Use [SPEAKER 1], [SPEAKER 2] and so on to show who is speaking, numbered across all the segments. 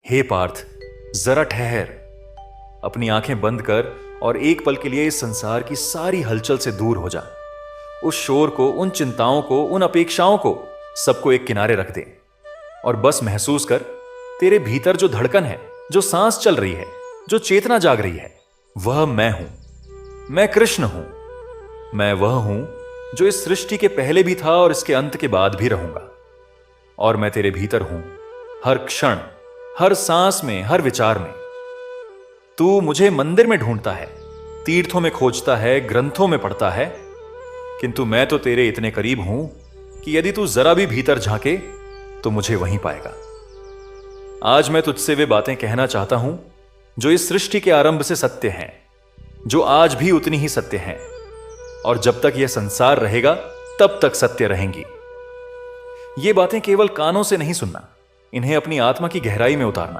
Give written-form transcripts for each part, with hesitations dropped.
[SPEAKER 1] हे पार्थ, जरा ठहर, अपनी आंखें बंद कर और एक पल के लिए इस संसार की सारी हलचल से दूर हो जा। उस शोर को, उन चिंताओं को, उन अपेक्षाओं को, सबको एक किनारे रख दे और बस महसूस कर तेरे भीतर जो धड़कन है, जो सांस चल रही है, जो चेतना जाग रही है, वह मैं हूं। मैं कृष्ण हूं। मैं वह हूं जो इस सृष्टि के पहले भी था और इसके अंत के बाद भी रहूंगा। और मैं तेरे भीतर हूं, हर क्षण, हर सांस में, हर विचार में। तू मुझे मंदिर में ढूंढता है, तीर्थों में खोजता है, ग्रंथों में पढ़ता है, किंतु मैं तो तेरे इतने करीब हूं कि यदि तू जरा भी भीतर झांके तो मुझे वहीं पाएगा। आज मैं तुझसे वे बातें कहना चाहता हूं जो इस सृष्टि के आरंभ से सत्य हैं, जो आज भी उतनी ही सत्य हैं, और जब तक यह संसार रहेगा तब तक सत्य रहेंगी। ये बातें केवल कानों से नहीं सुनना, इन्हें अपनी आत्मा की गहराई में उतारना,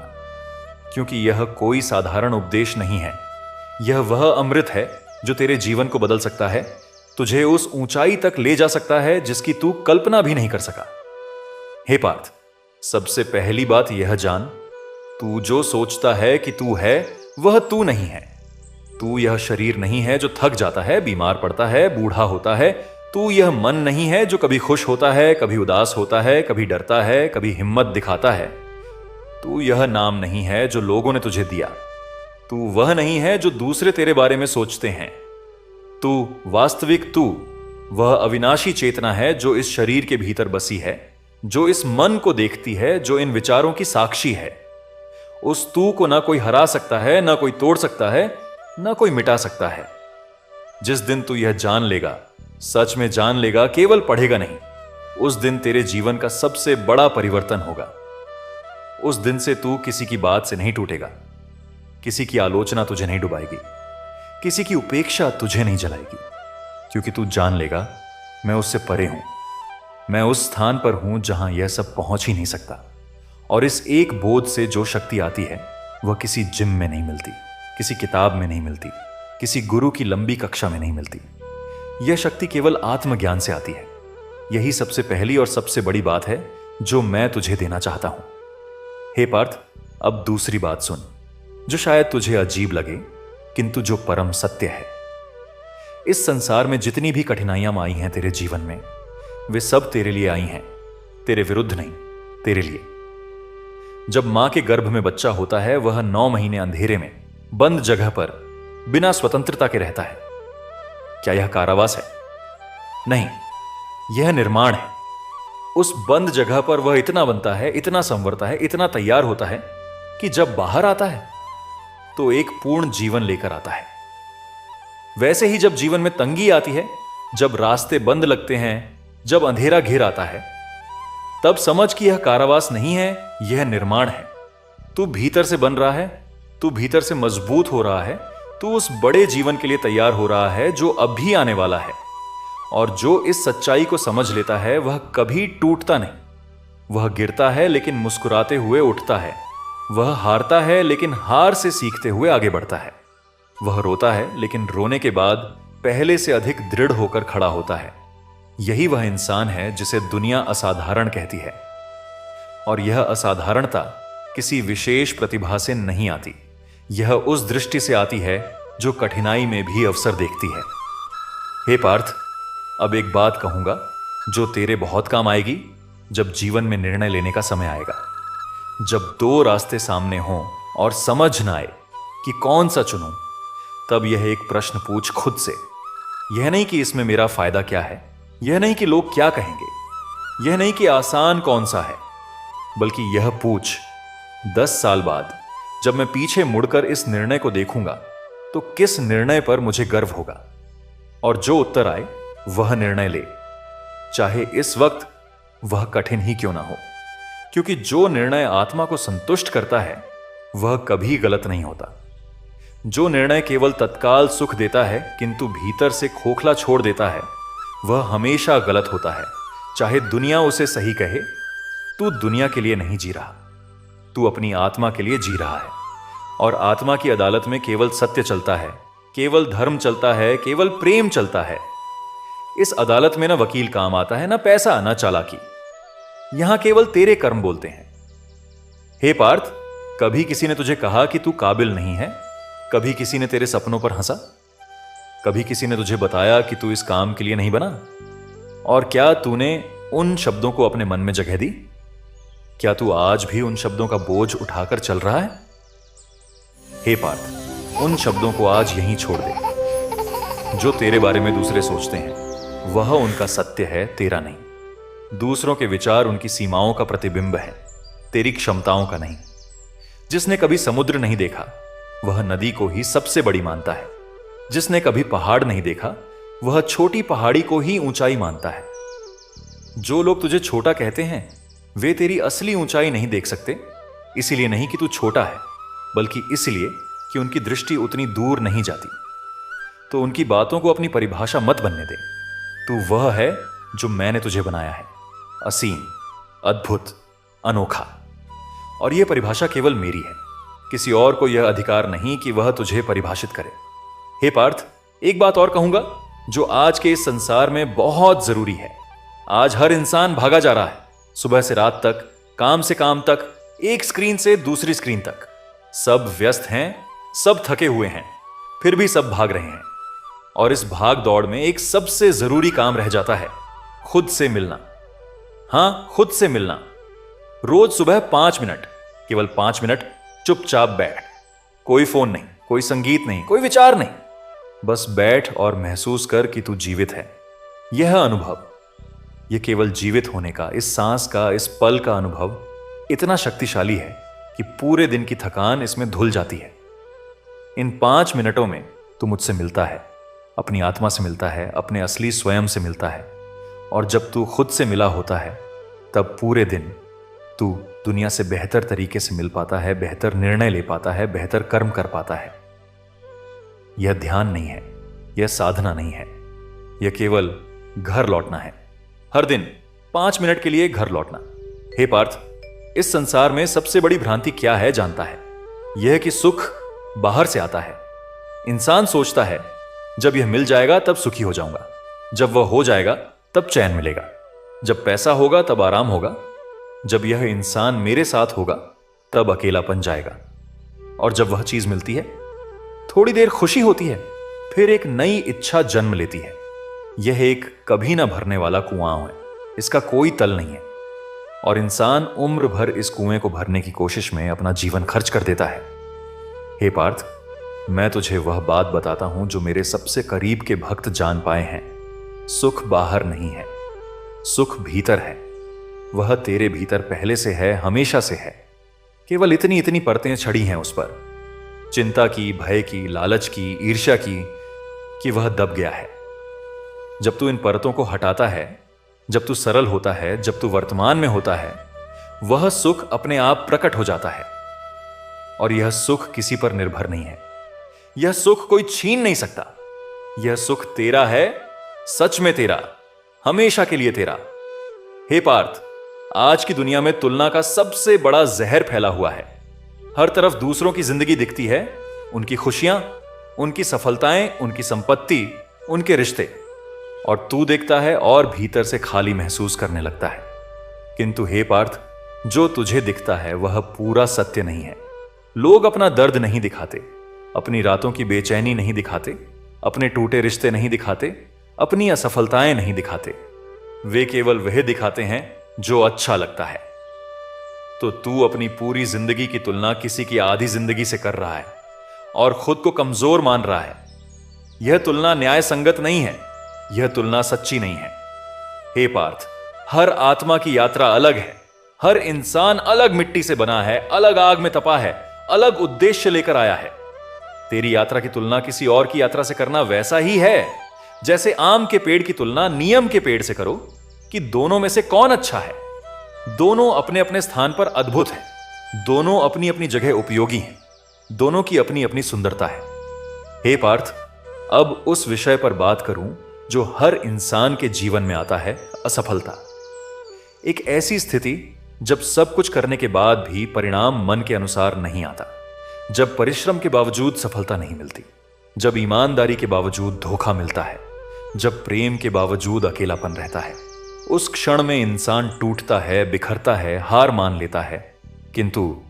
[SPEAKER 1] क्योंकि यह कोई साधारण उपदेश नहीं है। यह वह अमृत है जो तेरे जीवन को बदल सकता है, तुझे उस ऊंचाई तक ले जा सकता है जिसकी तू कल्पना भी नहीं कर सका। हे पार्थ, सबसे पहली बात यह जान, तू जो सोचता है कि तू है, वह तू नहीं है। तू यह शरीर नहीं है जो थक जाता है, बीमार पड़ता है, बूढ़ा होता है। तू यह मन नहीं है जो कभी खुश होता है, कभी उदास होता है, कभी डरता है, कभी हिम्मत दिखाता है। तू यह नाम नहीं है जो लोगों ने तुझे दिया। तू वह नहीं है जो दूसरे तेरे बारे में सोचते हैं। तू वास्तविक तू वह अविनाशी चेतना है जो इस शरीर के भीतर बसी है, जो इस मन को देखती है, जो इन विचारों की साक्षी है। उस तू को ना कोई हरा सकता है, ना कोई तोड़ सकता है, ना कोई मिटा सकता है। जिस दिन तू यह जान लेगा, सच में जान लेगा, केवल पढ़ेगा नहीं, उस दिन तेरे जीवन का सबसे बड़ा परिवर्तन होगा। उस दिन से तू किसी की बात से नहीं टूटेगा, किसी की आलोचना तुझे नहीं डुबाएगी, किसी की उपेक्षा तुझे नहीं जलाएगी, क्योंकि तू जान लेगा मैं उससे परे हूं। मैं उस स्थान पर हूं जहां यह सब पहुंच ही नहीं सकता। और इस एक बोध से जो शक्ति आती है वह किसी जिम में नहीं मिलती, किसी किताब में नहीं मिलती, किसी गुरु की लंबी कक्षा में नहीं मिलती। यह शक्ति केवल आत्मज्ञान से आती है। यही सबसे पहली और सबसे बड़ी बात है जो मैं तुझे देना चाहता हूं। हे पार्थ, अब दूसरी बात सुन, जो शायद तुझे अजीब लगे, किंतु जो परम सत्य है। इस संसार में जितनी भी कठिनाइयां आई हैं तेरे जीवन में, वे सब तेरे लिए आई हैं, तेरे विरुद्ध नहीं, तेरे लिए। जब मां के गर्भ में बच्चा होता है, वह 9 महीने अंधेरे में, बंद जगह पर, बिना स्वतंत्रता के रहता है। क्या यह कारावास है? नहीं, यह निर्माण है। उस बंद जगह पर वह इतना बनता है, इतना संवरता है, इतना तैयार होता है कि जब बाहर आता है तो एक पूर्ण जीवन लेकर आता है। वैसे ही जब जीवन में तंगी आती है, जब रास्ते बंद लगते हैं, जब अंधेरा घेर आता है, तब समझ कि यह कारावास नहीं है, यह निर्माण है। तू भीतर से बन रहा है, तू भीतर से मजबूत हो रहा है, तू उस बड़े जीवन के लिए तैयार हो रहा है जो अभी आने वाला है। और जो इस सच्चाई को समझ लेता है वह कभी टूटता नहीं। वह गिरता है लेकिन मुस्कुराते हुए उठता है। वह हारता है लेकिन हार से सीखते हुए आगे बढ़ता है। वह रोता है लेकिन रोने के बाद पहले से अधिक दृढ़ होकर खड़ा होता है। यही वह इंसान है जिसे दुनिया असाधारण कहती है। और यह असाधारणता किसी विशेष प्रतिभा से नहीं आती, यह उस दृष्टि से आती है जो कठिनाई में भी अवसर देखती है। हे पार्थ, अब एक बात कहूंगा जो तेरे बहुत काम आएगी जब जीवन में निर्णय लेने का समय आएगा। जब 2 रास्ते सामने हों और समझ ना आए कि कौन सा चुनूं, तब यह एक प्रश्न पूछ खुद से। यह नहीं कि इसमें मेरा फायदा क्या है, यह नहीं कि लोग क्या कहेंगे, यह नहीं कि आसान कौन सा है, बल्कि यह पूछ, 10 साल बाद जब मैं पीछे मुड़कर इस निर्णय को देखूंगा तो किस निर्णय पर मुझे गर्व होगा। और जो उत्तर आए वह निर्णय ले, चाहे इस वक्त वह कठिन ही क्यों ना हो, क्योंकि जो निर्णय आत्मा को संतुष्ट करता है वह कभी गलत नहीं होता। जो निर्णय केवल तत्काल सुख देता है किंतु भीतर से खोखला छोड़ देता है, वह हमेशा गलत होता है। चाहे दुनिया उसे सही कहे, तू दुनिया के लिए नहीं जी रहा, तू अपनी आत्मा के लिए जी रहा है। और आत्मा की अदालत में केवल सत्य चलता है, केवल धर्म चलता है, केवल प्रेम चलता है। इस अदालत में ना वकील काम आता है, ना पैसा, ना चालाकी। यहां केवल तेरे कर्म बोलते हैं। हे पार्थ, कभी किसी ने तुझे कहा कि तू काबिल नहीं है? कभी किसी ने तेरे सपनों पर हंसा? कभी किसी ने तुझे बताया कि तू इस काम के लिए नहीं बना? और क्या तूने उन शब्दों को अपने मन में जगह दी? क्या तू आज भी उन शब्दों का बोझ उठाकर चल रहा है? हे पार्थ, उन शब्दों को आज यहीं छोड़ दे। जो तेरे बारे में दूसरे सोचते हैं वह उनका सत्य है, तेरा नहीं। दूसरों के विचार उनकी सीमाओं का प्रतिबिंब है, तेरी क्षमताओं का नहीं। जिसने कभी समुद्र नहीं देखा वह नदी को ही सबसे बड़ी मानता है। जिसने कभी पहाड़ नहीं देखा वह छोटी पहाड़ी को ही ऊंचाई मानता है। जो लोग तुझे छोटा कहते हैं वे तेरी असली ऊंचाई नहीं देख सकते, इसीलिए नहीं कि तू छोटा है, बल्कि इसलिए कि उनकी दृष्टि उतनी दूर नहीं जाती। तो उनकी बातों को अपनी परिभाषा मत बनने दे। तू वह है जो मैंने तुझे बनाया है, असीम, अद्भुत, अनोखा। और यह परिभाषा केवल मेरी है, किसी और को यह अधिकार नहीं कि वह तुझे परिभाषित करे। हे पार्थ, एक बात और कहूंगा जो आज के इस संसार में बहुत जरूरी है। आज हर इंसान भागा जा रहा है, सुबह से रात तक, काम से काम तक, एक स्क्रीन से दूसरी स्क्रीन तक। सब व्यस्त हैं, सब थके हुए हैं, फिर भी सब भाग रहे हैं। और इस भाग दौड़ में एक सबसे जरूरी काम रह जाता है, खुद से मिलना। हां, खुद से मिलना। रोज सुबह 5 मिनट, केवल 5 मिनट चुपचाप बैठ। कोई फोन नहीं, कोई संगीत नहीं, कोई विचार नहीं। बस बैठ और महसूस कर कि तू जीवित है। यह अनुभव, यह केवल जीवित होने का, इस सांस का, इस पल का अनुभव इतना शक्तिशाली है कि पूरे दिन की थकान इसमें धुल जाती है। इन 5 मिनटों में तू मुझसे मिलता है, अपनी आत्मा से मिलता है, अपने असली स्वयं से मिलता है। और जब तू खुद से मिला होता है तब पूरे दिन तू दुनिया से बेहतर तरीके से मिल पाता है, बेहतर निर्णय ले पाता है, बेहतर कर्म कर पाता है। यह ध्यान नहीं है, यह साधना नहीं है, यह केवल घर लौटना है। हर दिन 5 मिनट के लिए घर लौटना। हे पार्थ, इस संसार में सबसे बड़ी भ्रांति क्या है जानता है? यह कि सुख बाहर से आता है। इंसान सोचता है जब यह मिल जाएगा तब सुखी हो जाऊंगा, जब वह हो जाएगा तब चैन मिलेगा, जब पैसा होगा तब आराम होगा, जब यह इंसान मेरे साथ होगा तब अकेलापन जाएगा। और जब वह चीज मिलती है थोड़ी देर खुशी होती है, फिर एक नई इच्छा जन्म लेती है। यह एक कभी ना भरने वाला कुआं है, इसका कोई तल नहीं है। और इंसान उम्र भर इस कुएं को भरने की कोशिश में अपना जीवन खर्च कर देता है। हे पार्थ, मैं तुझे वह बात बताता हूं जो मेरे सबसे करीब के भक्त जान पाए हैं। सुख बाहर नहीं है, सुख भीतर है। वह तेरे भीतर पहले से है, हमेशा से है। केवल इतनी इतनी परतें छड़ी हैं उस पर, चिंता की, भय की, लालच की, ईर्ष्या की, कि वह दब गया है। जब तू इन परतों को हटाता है, जब तू सरल होता है, जब तू वर्तमान में होता है, वह सुख अपने आप प्रकट हो जाता है। और यह सुख किसी पर निर्भर नहीं है, यह सुख कोई छीन नहीं सकता। यह सुख तेरा है, सच में तेरा, हमेशा के लिए तेरा। हे पार्थ, आज की दुनिया में तुलना का सबसे बड़ा जहर फैला हुआ है। हर तरफ दूसरों की जिंदगी दिखती है, उनकी खुशियां, उनकी सफलताएं, उनकी संपत्ति, उनके रिश्ते, और तू देखता है और भीतर से खाली महसूस करने लगता है। किंतु हे पार्थ, जो तुझे दिखता है वह पूरा सत्य नहीं है। लोग अपना दर्द नहीं दिखाते, अपनी रातों की बेचैनी नहीं दिखाते, अपने टूटे रिश्ते नहीं दिखाते, अपनी असफलताएं नहीं दिखाते। वे केवल वह दिखाते हैं जो अच्छा लगता है। तो तू अपनी पूरी जिंदगी की तुलना किसी की आधी जिंदगी से कर रहा है और खुद को कमजोर मान रहा है। यह तुलना न्याय संगत नहीं है, यह तुलना सच्ची नहीं है। हे पार्थ, हर आत्मा की यात्रा अलग है। हर इंसान अलग मिट्टी से बना है, अलग आग में तपा है, अलग उद्देश्य लेकर आया है। तेरी यात्रा की तुलना किसी और की यात्रा से करना वैसा ही है जैसे आम के पेड़ की तुलना नीम के पेड़ से करो कि दोनों में से कौन अच्छा है। दोनों अपने अपने स्थान पर अद्भुत हैं, दोनों अपनी अपनी जगह उपयोगी हैं, दोनों की अपनी अपनी सुंदरता है। हे पार्थ, अब उस विषय पर बात करूं जो हर इंसान के जीवन में आता है, असफलता। एक ऐसी स्थिति जब सब कुछ करने के बाद भी परिणाम मन के अनुसार नहीं आता, जब परिश्रम के बावजूद सफलता नहीं मिलती, जब ईमानदारी के बावजूद धोखा मिलता है, जब प्रेम के बावजूद अकेलापन रहता है। उस क्षण में इंसान टूटता है, बिखरता है, हार मान लेता है। किंतु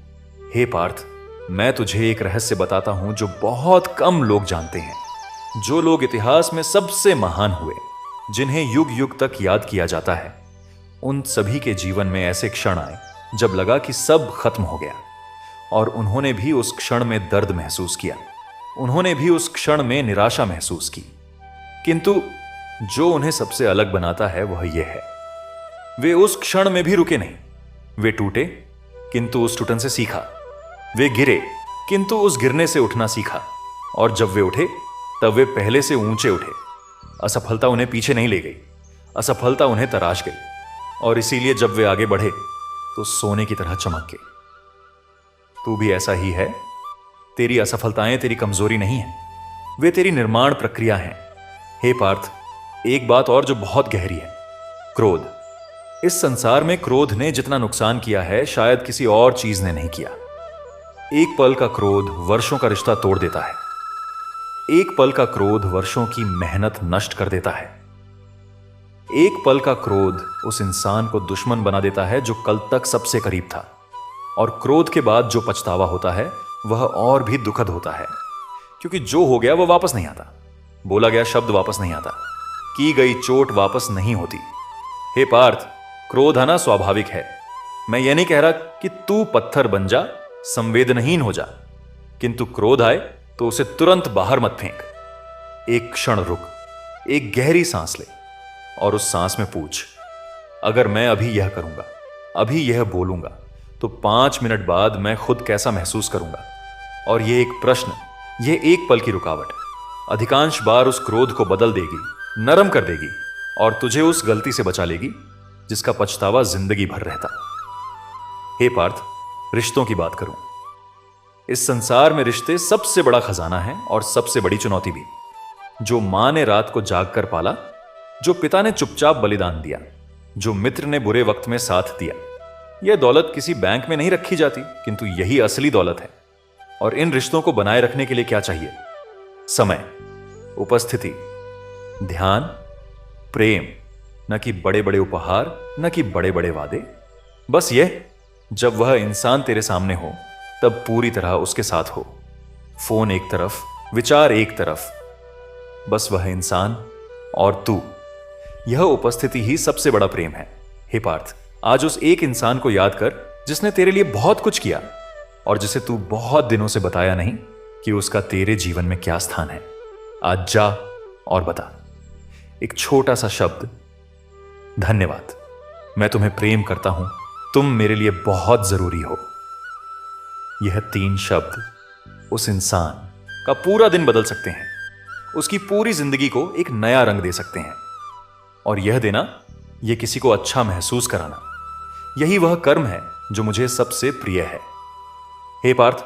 [SPEAKER 1] हे पार्थ, मैं तुझे एक रहस्य बताता हूं जो बहुत कम लोग जानते हैं। जो लोग इतिहास में सबसे महान हुए, जिन्हें युग युग तक याद किया जाता है, उन सभी के जीवन में ऐसे क्षण आए जब लगा कि सब खत्म हो गया, और उन्होंने भी उस क्षण में दर्द महसूस किया, उन्होंने भी उस क्षण में निराशा महसूस की। किंतु जो उन्हें सबसे अलग बनाता है वह यह है, वे उस क्षण में भी रुके नहीं। वे टूटे, किंतु उस टूटन से सीखा। वे गिरे, किंतु उस गिरने से उठना सीखा, और जब वे उठे तब वे पहले से ऊंचे उठे। असफलता उन्हें पीछे नहीं ले गई, असफलता उन्हें तराश गई, और इसीलिए जब वे आगे बढ़े तो सोने की तरह चमक गए। तू भी ऐसा ही है। तेरी असफलताएं तेरी कमजोरी नहीं है, वे तेरी निर्माण प्रक्रिया हैं। हे पार्थ, एक बात और जो बहुत गहरी है, क्रोध। इस संसार में क्रोध ने जितना नुकसान किया है शायद किसी और चीज ने नहीं किया। एक पल का क्रोध वर्षों का रिश्ता तोड़ देता है। एक पल का क्रोध वर्षों की मेहनत नष्ट कर देता है। एक पल का क्रोध उस इंसान को दुश्मन बना देता है जो कल तक सबसे करीब था। और क्रोध के बाद जो पछतावा होता है वह और भी दुखद होता है, क्योंकि जो हो गया वह वापस नहीं आता। बोला गया शब्द वापस नहीं आता, की गई चोट वापस नहीं होती। हे पार्थ, क्रोध आना स्वाभाविक है। मैं यह नहीं कह रहा कि तू पत्थर बन जा, संवेदनहीन हो जा, किंतु क्रोध आए तो उसे तुरंत बाहर मत फेंक। एक क्षण रुक, एक गहरी सांस ले, और उस सांस में पूछ, अगर मैं अभी यह करूंगा, अभी यह बोलूंगा, तो 5 मिनट बाद मैं खुद कैसा महसूस करूंगा। और यह एक प्रश्न, यह एक पल की रुकावट अधिकांश बार उस क्रोध को बदल देगी, नरम कर देगी, और तुझे उस गलती से बचा लेगी जिसका पछतावा जिंदगी भर रहता। हे पार्थ, रिश्तों की बात करूं। इस संसार में रिश्ते सबसे बड़ा खजाना है और सबसे बड़ी चुनौती भी। जो मां ने रात को जाग कर पाला, जो पिता ने चुपचाप बलिदान दिया, जो मित्र ने बुरे वक्त में साथ दिया, यह दौलत किसी बैंक में नहीं रखी जाती, किंतु यही असली दौलत है। और इन रिश्तों को बनाए रखने के लिए क्या चाहिए? समय, उपस्थिति, ध्यान, प्रेम, न कि बड़े बड़े उपहार, न कि बड़े बड़े वादे। बस यह, जब वह इंसान तेरे सामने हो तब पूरी तरह उसके साथ हो। फोन एक तरफ, विचार एक तरफ, बस वह इंसान और तू। यह उपस्थिति ही सबसे बड़ा प्रेम है। हे पार्थ, आज उस एक इंसान को याद कर जिसने तेरे लिए बहुत कुछ किया और जिसे तू बहुत दिनों से बताया नहीं कि उसका तेरे जीवन में क्या स्थान है। आज जा और बता। एक छोटा सा शब्द, धन्यवाद, मैं तुम्हें प्रेम करता हूं, तुम मेरे लिए बहुत जरूरी हो। यह 3 शब्द उस इंसान का पूरा दिन बदल सकते हैं, उसकी पूरी जिंदगी को एक नया रंग दे सकते हैं। और यह देना, यह किसी को अच्छा महसूस कराना, यही वह कर्म है जो मुझे सबसे प्रिय है। हे पार्थ,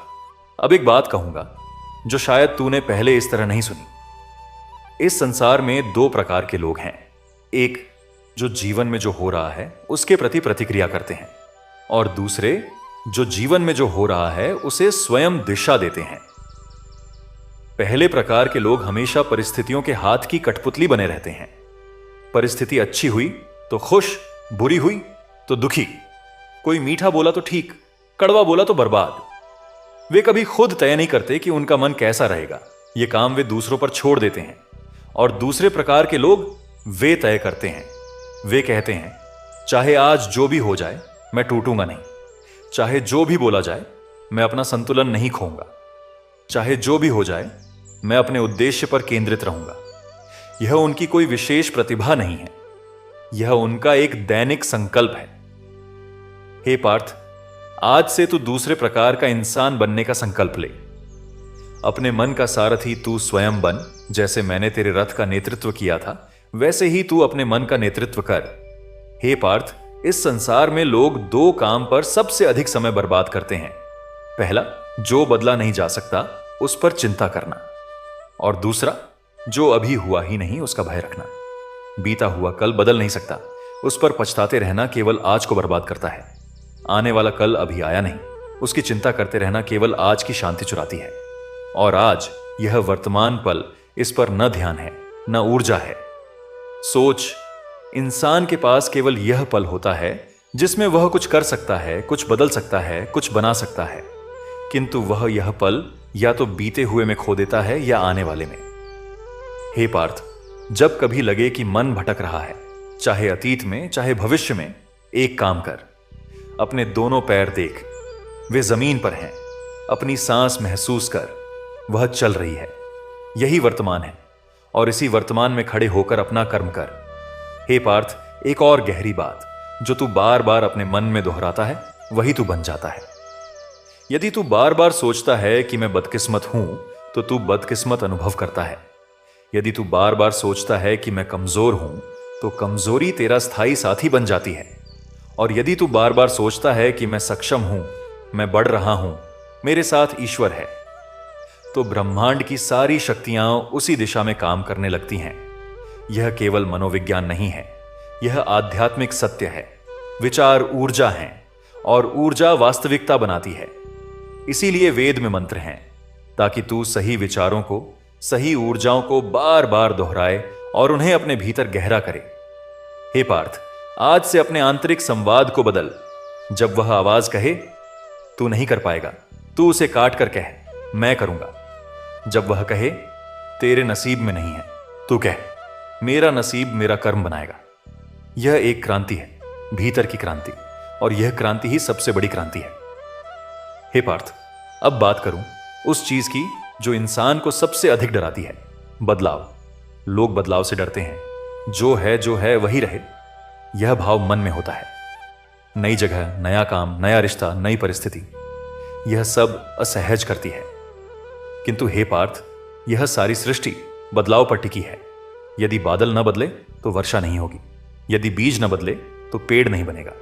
[SPEAKER 1] अब एक बात कहूंगा जो शायद तूने पहले इस तरह नहीं सुनी। इस संसार में 2 प्रकार के लोग हैं। एक, जो जीवन में जो हो रहा है उसके प्रति प्रतिक्रिया करते हैं, और दूसरे, जो जीवन में जो हो रहा है उसे स्वयं दिशा देते हैं। पहले प्रकार के लोग हमेशा परिस्थितियों के हाथ की कठपुतली बने रहते हैं। परिस्थिति अच्छी हुई तो खुश, बुरी हुई तो दुखी, कोई मीठा बोला तो ठीक, कड़वा बोला तो बर्बाद। वे कभी खुद तय नहीं करते कि उनका मन कैसा रहेगा, यह काम वे दूसरों पर छोड़ देते हैं। और दूसरे प्रकार के लोग वे तय करते हैं। वे कहते हैं, चाहे आज जो भी हो जाए मैं टूटूंगा नहीं, चाहे जो भी बोला जाए मैं अपना संतुलन नहीं खोऊंगा, चाहे जो भी हो जाए मैं अपने उद्देश्य पर केंद्रित रहूंगा। यह उनकी कोई विशेष प्रतिभा नहीं है, यह उनका एक दैनिक संकल्प है। हे पार्थ, आज से तू दूसरे प्रकार का इंसान बनने का संकल्प ले। अपने मन का सारथी तू स्वयं बन। जैसे मैंने तेरे रथ का नेतृत्व किया था, वैसे ही तू अपने मन का नेतृत्व कर। हे पार्थ, इस संसार में लोग 2 काम पर सबसे अधिक समय बर्बाद करते हैं। पहला, जो बदला नहीं जा सकता उस पर चिंता करना, और दूसरा, जो अभी हुआ ही नहीं उसका भय रखना। बीता हुआ कल बदल नहीं सकता, उस पर पछताते रहना केवल आज को बर्बाद करता है। आने वाला कल अभी आया नहीं, उसकी चिंता करते रहना केवल आज की शांति चुराती है। और आज यह वर्तमान पल, इस पर न ध्यान है न ऊर्जा है। सोच, इंसान के पास केवल यह पल होता है जिसमें वह कुछ कर सकता है, कुछ बदल सकता है, कुछ बना सकता है। किंतु वह यह पल या तो बीते हुए में खो देता है या आने वाले में। हे पार्थ, जब कभी लगे कि मन भटक रहा है, चाहे अतीत में चाहे भविष्य में, एक काम कर, अपने दोनों पैर देख, वे जमीन पर हैं। अपनी सांस महसूस कर, वह चल रही है। यही वर्तमान है और इसी वर्तमान में खड़े होकर अपना कर्म कर। हे पार्थ, एक और गहरी बात जो तू बार बार अपने मन में दोहराता है, वही तू बन जाता है। यदि तू बार बार सोचता है कि मैं बदकिस्मत हूं, तो तू बदकिस्मत अनुभव करता है। यदि तू बार बार सोचता है कि मैं कमजोर हूं, तो कमजोरी तेरा स्थायी साथी बन जाती है। और यदि तू बार बार सोचता है कि मैं सक्षम हूं, मैं बढ़ रहा हूं, मेरे साथ ईश्वर है, तो ब्रह्मांड की सारी शक्तियां उसी दिशा में काम करने लगती हैं। यह केवल मनोविज्ञान नहीं है, यह आध्यात्मिक सत्य है। विचार ऊर्जा हैं और ऊर्जा वास्तविकता बनाती है। इसीलिए वेद में मंत्र हैं, ताकि तू सही विचारों को, सही ऊर्जाओं को बार बार दोहराए और उन्हें अपने भीतर गहरा करे। हे पार्थ, आज से अपने आंतरिक संवाद को बदल। जब वह आवाज कहे तू नहीं कर पाएगा, तू उसे काट कर कह मैं करूंगा। जब वह कहे तेरे नसीब में नहीं है, तू कह मेरा नसीब मेरा कर्म बनाएगा। यह एक क्रांति है, भीतर की क्रांति, और यह क्रांति ही सबसे बड़ी क्रांति है। हे पार्थ, अब बात करूं उस चीज की जो इंसान को सबसे अधिक डराती है, बदलाव। लोग बदलाव से डरते हैं। जो है वही रहे, यह भाव मन में होता है। नई जगह, नया काम, नया रिश्ता, नई परिस्थिति, यह सब असहज करती है। किंतु हे पार्थ, यह सारी सृष्टि बदलाव पर टिकी है। यदि बादल न बदले तो वर्षा नहीं होगी, यदि बीज न बदले तो पेड़ नहीं बनेगा,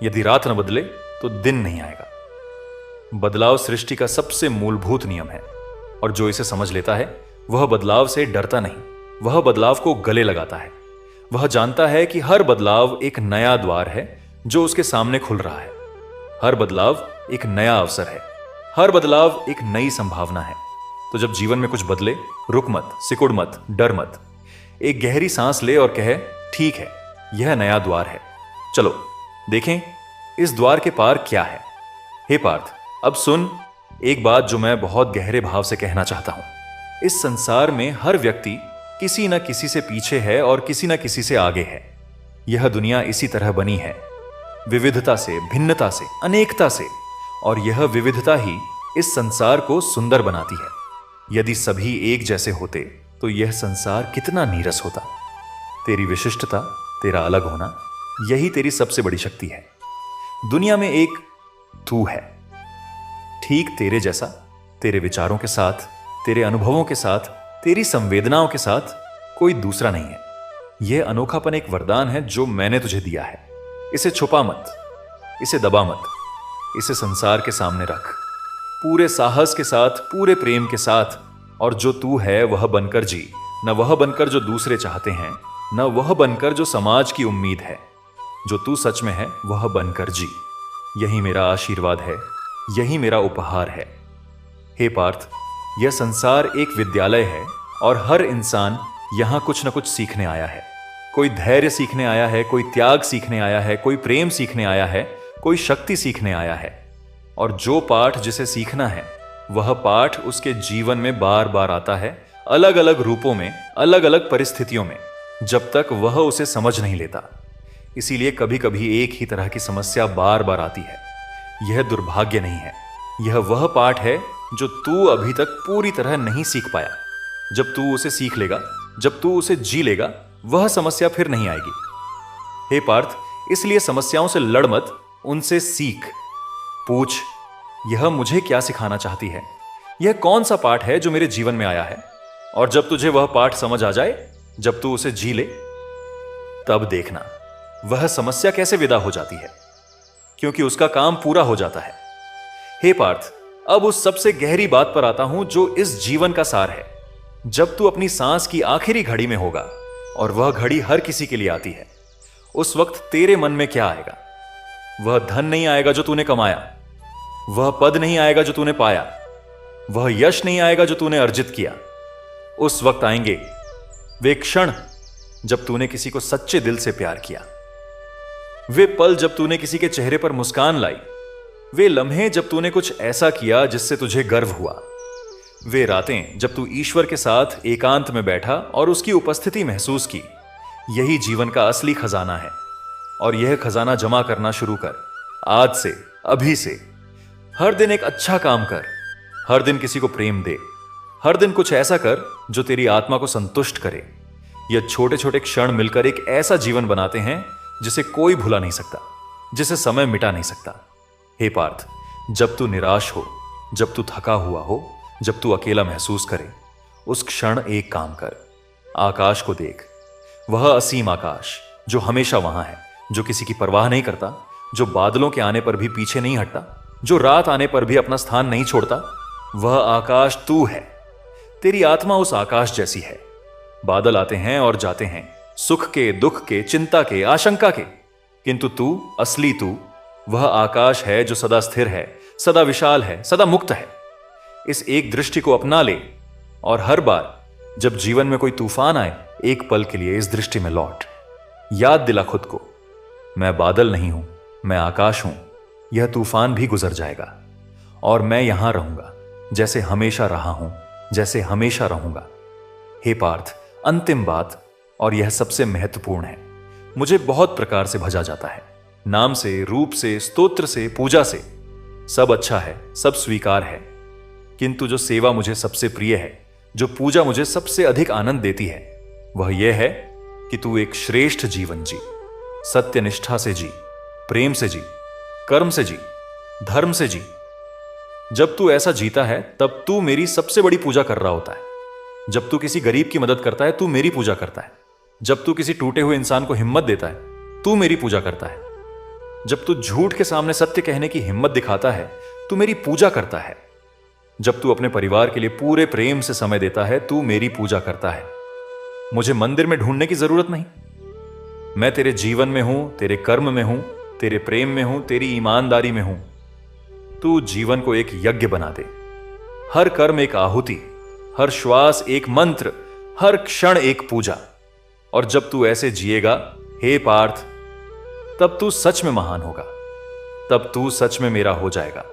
[SPEAKER 1] यदि रात न बदले तो दिन नहीं आएगा। बदलाव सृष्टि का सबसे मूलभूत नियम है, और जो इसे समझ लेता है वह बदलाव से डरता नहीं, वह बदलाव को गले लगाता है। वह जानता है कि हर बदलाव एक नया द्वार है जो उसके सामने खुल रहा है। हर बदलाव एक नया अवसर है, हर बदलाव एक नई संभावना है। तो जब जीवन में कुछ बदले, रुक मत, सिकुड़ मत, डर मत। एक गहरी सांस ले और कहे ठीक है, यह नया द्वार है, चलो देखें इस द्वार के पार क्या है। हे पार्थ, अब सुन एक बात जो मैं बहुत गहरे भाव से कहना चाहता हूं। इस संसार में हर व्यक्ति किसी न किसी से पीछे है और किसी न किसी से आगे है। यह दुनिया इसी तरह बनी है, विविधता से, भिन्नता से, अनेकता से, और यह विविधता ही इस संसार को सुंदर बनाती है। यदि सभी एक जैसे होते तो यह संसार कितना नीरस होता। तेरी विशिष्टता, तेरा अलग होना, यही तेरी सबसे बड़ी शक्ति है। दुनिया में एक तू है, ठीक तेरे जैसा, तेरे विचारों के साथ, तेरे अनुभवों के साथ, तेरी संवेदनाओं के साथ कोई दूसरा नहीं है। यह अनोखापन एक वरदान है जो मैंने तुझे दिया है। इसे छुपा मत, इसे दबा मत, इसे संसार के सामने रख, पूरे साहस के साथ, पूरे प्रेम के साथ। और जो तू है वह बनकर जी, न वह बनकर जो दूसरे चाहते हैं, न वह बनकर जो समाज की उम्मीद है। जो तू सच में है वह बनकर जी। यही मेरा आशीर्वाद है, यही मेरा उपहार है। हे पार्थ, यह संसार एक विद्यालय है और हर इंसान यहां कुछ न कुछ सीखने आया है। कोई धैर्य सीखने आया है, कोई त्याग सीखने आया है, कोई प्रेम सीखने आया है, कोई शक्ति सीखने आया है। और जो पाठ जिसे सीखना है, वह पाठ उसके जीवन में बार बार आता है, अलग अलग रूपों में, अलग अलग परिस्थितियों में, जब तक वह उसे समझ नहीं लेता। इसीलिए कभी कभी एक ही तरह की समस्या बार बार आती है। यह दुर्भाग्य नहीं है, यह वह पाठ है जो तू अभी तक पूरी तरह नहीं सीख पाया। जब तू उसे सीख लेगा, जब तू उसे जी लेगा, वह समस्या फिर नहीं आएगी। हे पार्थ, इसलिए समस्याओं से लड़ मत, उनसे सीख। पूछ, यह मुझे क्या सिखाना चाहती है? यह कौन सा पाठ है जो मेरे जीवन में आया है? और जब तुझे वह पाठ समझ आ जाए, जब तू उसे जी ले, तब देखना वह समस्या कैसे विदा हो जाती है, क्योंकि उसका काम पूरा हो जाता है। हे पार्थ, अब उस सबसे गहरी बात पर आता हूं जो इस जीवन का सार है। जब तू अपनी सांस की आखिरी घड़ी में होगा, और वह घड़ी हर किसी के लिए आती है, उस वक्त तेरे मन में क्या आएगा? वह धन नहीं आएगा जो तूने कमाया, वह पद नहीं आएगा जो तूने पाया, वह यश नहीं आएगा जो तूने अर्जित किया। उस वक्त आएंगे वे क्षण जब तूने किसी को सच्चे दिल से प्यार किया, वे पल जब तूने किसी के चेहरे पर मुस्कान लाई, वे लम्हे जब तूने कुछ ऐसा किया जिससे तुझे गर्व हुआ। वे रातें जब तू ईश्वर के साथ एकांत में बैठा और उसकी उपस्थिति महसूस की। यही जीवन का असली खजाना है। और यह खजाना जमा करना शुरू कर, आज से, अभी से। हर दिन एक अच्छा काम कर, हर दिन किसी को प्रेम दे, हर दिन कुछ ऐसा कर जो तेरी आत्मा को संतुष्ट करे। यह छोटे छोटे क्षण मिलकर एक ऐसा जीवन बनाते हैं जिसे कोई भुला नहीं सकता, जिसे समय मिटा नहीं सकता। हे पार्थ, जब तू निराश हो, जब तू थका हुआ हो, जब तू अकेला महसूस करे, उस क्षण एक काम कर, आकाश को देख। वह असीम आकाश जो हमेशा वहां है, जो किसी की परवाह नहीं करता, जो बादलों के आने पर भी पीछे नहीं हटता, जो रात आने पर भी अपना स्थान नहीं छोड़ता। वह आकाश तू है। तेरी आत्मा उस आकाश जैसी है। बादल आते हैं और जाते हैं, सुख के, दुख के, चिंता के, आशंका के, किंतु तू, असली तू, वह आकाश है जो सदा स्थिर है, सदा विशाल है, सदा मुक्त है। इस एक दृष्टि को अपना ले और हर बार जब जीवन में कोई तूफान आए, एक पल के लिए इस दृष्टि में लौट। याद दिला खुद को, मैं बादल नहीं हूं, मैं आकाश हूं। यह तूफान भी गुजर जाएगा और मैं यहां रहूंगा, जैसे हमेशा रहा हूं, जैसे हमेशा रहूंगा। हे पार्थ, अंतिम बात, और यह सबसे महत्वपूर्ण है, मुझे बहुत प्रकार से भजा जाता है, नाम से, रूप से, स्तोत्र से, पूजा से। सब अच्छा है, सब स्वीकार है, किंतु जो सेवा मुझे सबसे प्रिय है, जो पूजा मुझे सबसे अधिक आनंद देती है, वह यह है कि तू एक श्रेष्ठ जीवन जी, सत्यनिष्ठा से जी, प्रेम से जी, कर्म से जी, धर्म से जी। जब तू ऐसा जीता है तब तू मेरी सबसे बड़ी पूजा कर रहा होता है। जब तू किसी गरीब की मदद करता है, तू मेरी पूजा करता है। जब तू किसी टूटे हुए इंसान को हिम्मत देता है, तू मेरी पूजा करता है। जब तू झूठ के सामने सत्य कहने की हिम्मत दिखाता है, तू मेरी पूजा करता है। जब तू अपने परिवार के लिए पूरे प्रेम से समय देता है, तू मेरी पूजा करता है। मुझे मंदिर में ढूंढने की जरूरत नहीं। मैं तेरे जीवन में हूं, तेरे कर्म में हूं, तेरे प्रेम में हूं, तेरी ईमानदारी में हूं। तू जीवन को एक यज्ञ बना दे, हर कर्म एक आहुति, हर श्वास एक मंत्र, हर क्षण एक पूजा। और जब तू ऐसे जिएगा, हे पार्थ, तब तू सच में महान होगा, तब तू सच में मेरा हो जाएगा।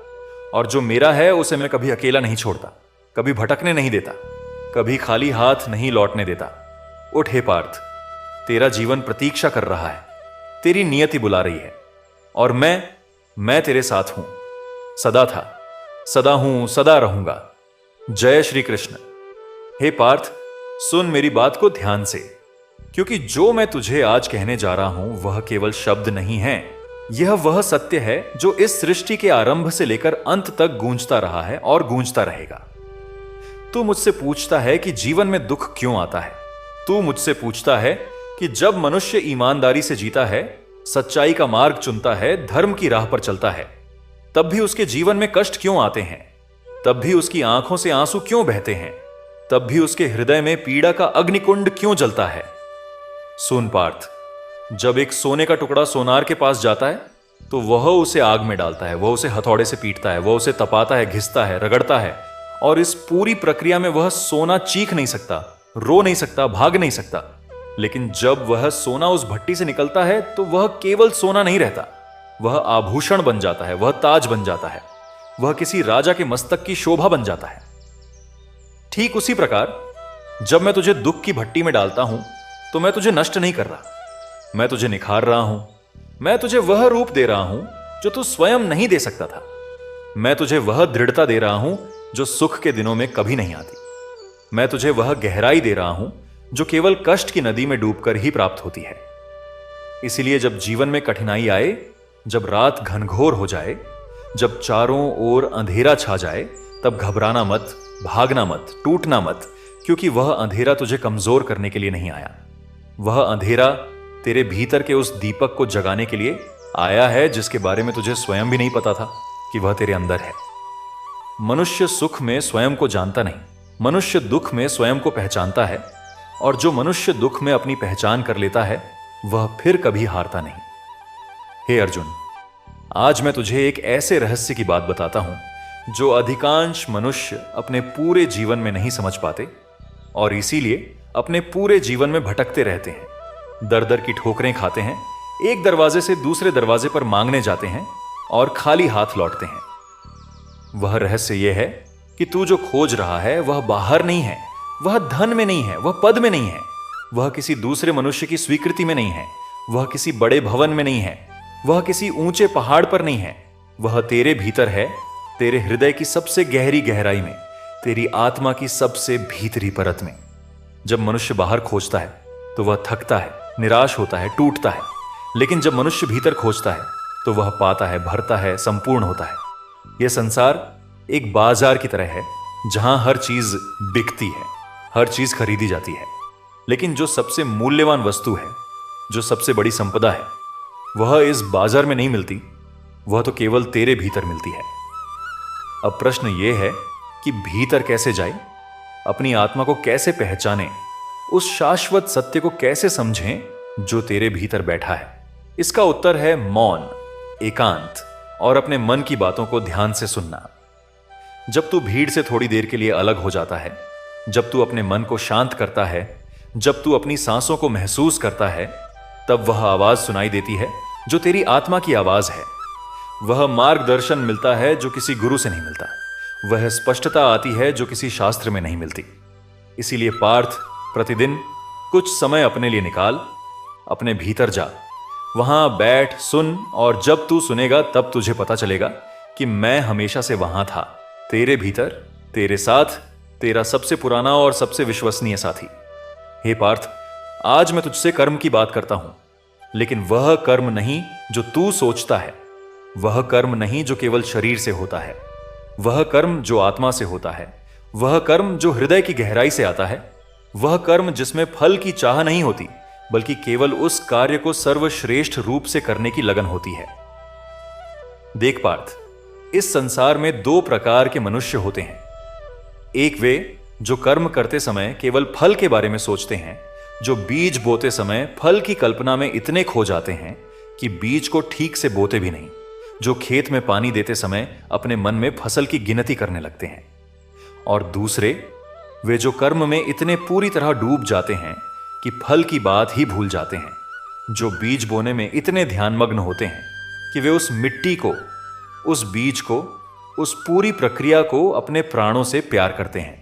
[SPEAKER 1] और जो मेरा है उसे मैं कभी अकेला नहीं छोड़ता, कभी भटकने नहीं देता, कभी खाली हाथ नहीं लौटने देता। उठ हे पार्थ, तेरा जीवन प्रतीक्षा कर रहा है, तेरी नियति बुला रही है, और मैं तेरे साथ हूं, सदा था, सदा हूं, सदा रहूंगा। जय श्री कृष्ण। हे पार्थ, सुन मेरी बात को ध्यान से, क्योंकि जो मैं तुझे आज कहने जा रहा हूं वह केवल शब्द नहीं है। यह वह सत्य है जो इस सृष्टि के आरंभ से लेकर अंत तक गूंजता रहा है और गूंजता रहेगा। तू मुझसे पूछता है कि जीवन में दुख क्यों आता है। तू मुझसे पूछता है कि जब मनुष्य ईमानदारी से जीता है, सच्चाई का मार्ग चुनता है, धर्म की राह पर चलता है, तब भी उसके जीवन में कष्ट क्यों आते हैं, तब भी उसकी आंखों से आंसू क्यों बहते हैं, तब भी उसके हृदय में पीड़ा का अग्निकुंड क्यों जलता है। सुन पार्थ, जब एक सोने का टुकड़ा सोनार के पास जाता है तो वह उसे आग में डालता है, वह उसे हथौड़े से पीटता है, वह उसे तपाता है, घिसता है, रगड़ता है, और इस पूरी प्रक्रिया में वह सोना चीख नहीं सकता, रो नहीं सकता, भाग नहीं सकता। लेकिन जब वह सोना उस भट्टी से निकलता है तो वह केवल सोना नहीं रहता, वह आभूषण बन जाता है, वह ताज बन जाता है, वह किसी राजा के मस्तक की शोभा बन जाता है। ठीक उसी प्रकार जब मैं तुझे दुख की भट्टी में डालता हूं तो मैं तुझे नष्ट नहीं कर रहा, मैं तुझे निखार रहा हूं। मैं तुझे वह रूप दे रहा हूं जो तू स्वयं नहीं दे सकता था। मैं तुझे वह दृढ़ता दे रहा हूं जो सुख के दिनों में कभी नहीं आती। मैं तुझे वह गहराई दे रहा हूं जो केवल कष्ट की नदी में डूबकर ही प्राप्त होती है। इसीलिए जब जीवन में कठिनाई आए, जब रात घनघोर हो जाए, जब चारों ओर अंधेरा छा जाए, तब घबराना मत, भागना मत, टूटना मत, क्योंकि वह अंधेरा तुझे कमजोर करने के लिए नहीं आया। वह अंधेरा तेरे भीतर के उस दीपक को जगाने के लिए आया है जिसके बारे में तुझे स्वयं भी नहीं पता था कि वह तेरे अंदर है। मनुष्य सुख में स्वयं को जानता नहीं, मनुष्य दुख में स्वयं को पहचानता है, और जो मनुष्य दुख में अपनी पहचान कर लेता है वह फिर कभी हारता नहीं। हे अर्जुन, आज मैं तुझे एक ऐसे रहस्य की बात बताता हूं जो अधिकांश मनुष्य अपने पूरे जीवन में नहीं समझ पाते और इसीलिए अपने पूरे जीवन में भटकते रहते हैं, दर दर की ठोकरें खाते हैं, एक दरवाजे से दूसरे दरवाजे पर मांगने जाते हैं, और खाली हाथ लौटते हैं। वह रहस्य यह है कि तू जो खोज रहा है वह बाहर नहीं है, वह धन में नहीं है, वह पद में नहीं है, वह किसी दूसरे मनुष्य की स्वीकृति में नहीं है, वह किसी बड़े भवन में नहीं है, वह किसी ऊंचे पहाड़ पर नहीं है। वह तेरे भीतर है, तेरे हृदय की सबसे गहरी गहराई में, तेरी आत्मा की सबसे भीतरी परत में। जब मनुष्य बाहर खोजता है तो वह थकता है, निराश होता है, टूटता है। लेकिन जब मनुष्य भीतर खोजता है तो वह पाता है, भरता है, संपूर्ण होता है। यह संसार एक बाजार की तरह है जहां हर चीज बिकती है, हर चीज खरीदी जाती है। लेकिन जो सबसे मूल्यवान वस्तु है, जो सबसे बड़ी संपदा है, वह इस बाजार में नहीं मिलती, वह तो केवल तेरे भीतर मिलती है। अब प्रश्न यह है कि भीतर कैसे जाए, अपनी आत्मा को कैसे पहचाने, उस शाश्वत सत्य को कैसे समझें जो तेरे भीतर बैठा है। इसका उत्तर है मौन, एकांत और अपने मन की बातों को ध्यान से सुनना। जब तू भीड़ से थोड़ी देर के लिए अलग हो जाता है, जब तू अपने मन को शांत करता है, जब तू अपनी सांसों को महसूस करता है, तब वह आवाज सुनाई देती है जो तेरी आत्मा की आवाज है। वह मार्गदर्शन मिलता है जो किसी गुरु से नहीं मिलता, वह स्पष्टता आती है जो किसी शास्त्र में नहीं मिलती। इसीलिए पार्थ, प्रतिदिन कुछ समय अपने लिए निकाल, अपने भीतर जा, वहां बैठ, सुन, और जब तू सुनेगा तब तुझे पता चलेगा कि मैं हमेशा से वहां था, तेरे भीतर, तेरे साथ, तेरा सबसे पुराना और सबसे विश्वसनीय साथी। हे पार्थ, आज मैं तुझसे कर्म की बात करता हूं, लेकिन वह कर्म नहीं जो तू सोचता है, वह कर्म नहीं जो केवल शरीर से होता है, वह कर्म जो आत्मा से होता है, वह कर्म जो हृदय की गहराई से आता है, वह कर्म जिसमें फल की चाह नहीं होती, बल्कि केवल उस कार्य को सर्वश्रेष्ठ रूप से करने की लगन होती है। देख पार्थ, इस संसार में दो प्रकार के मनुष्य होते हैं। एक वे जो कर्म करते समय केवल फल के बारे में सोचते हैं, जो बीज बोते समय फल की कल्पना में इतने खो जाते हैं कि बीज को ठीक से बोते भी नहीं, जो खेत में पानी देते समय अपने मन में फसल की गिनती करने लगते हैं। और दूसरे वे जो कर्म में इतने पूरी तरह डूब जाते हैं कि फल की बात ही भूल जाते हैं, जो बीज बोने में इतने ध्यानमग्न होते हैं कि वे उस मिट्टी को, उस बीज को, उस पूरी प्रक्रिया को अपने प्राणों से प्यार करते हैं।